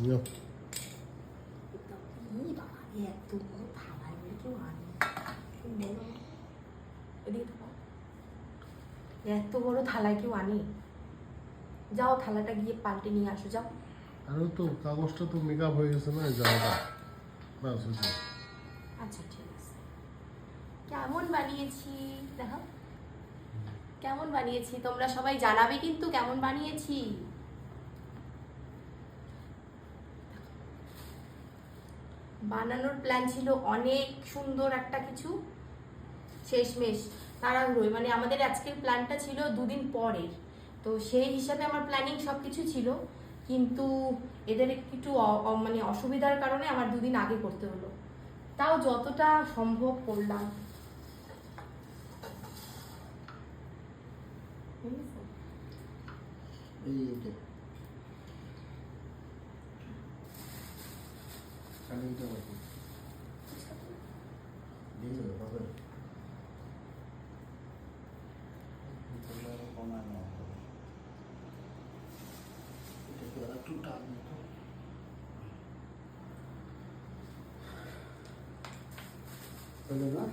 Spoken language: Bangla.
নিও। ই বাবা রে, এত বড় থালায় বলে কেউ আনে? বলো। এদিকে থাকো। এত বড় থালায় কেউ আনে? যাও থালাটা গিয়ে পাল্টে নিয়ে আসো, যাও। আরে তো কাগজটা তো মেকআপ হয়ে গেছে না, এই জায়গাটা ব্যাস হয়েছে। আচ্ছা ঠিক আছে। কেমন বানিয়েছি দেখো, কেমন বানিয়েছি তোমরা সবাই জানাবে কিন্তু কেমন বানিয়েছি। বানানোর প্ল্যান ছিল অনেক সুন্দর একটা কিছু, শেষমেশ তাড়াহুড়োয়, মানে আমাদের আজকের প্ল্যানটা ছিল দুদিন পরের, তো সেই হিসাবে আমার প্ল্যানিং সব কিছু ছিল, কিন্তু এদের একটু মানে অসুবিধার কারণে আমার দুদিন আগে করতে হলো, তাও যতটা সম্ভব করলাম। এইটা কালিটা বাকি দিয়ে দেবে হবে। কমায় নেওয়া হবে, এটাকে আর একটু টান দিতে হবে না।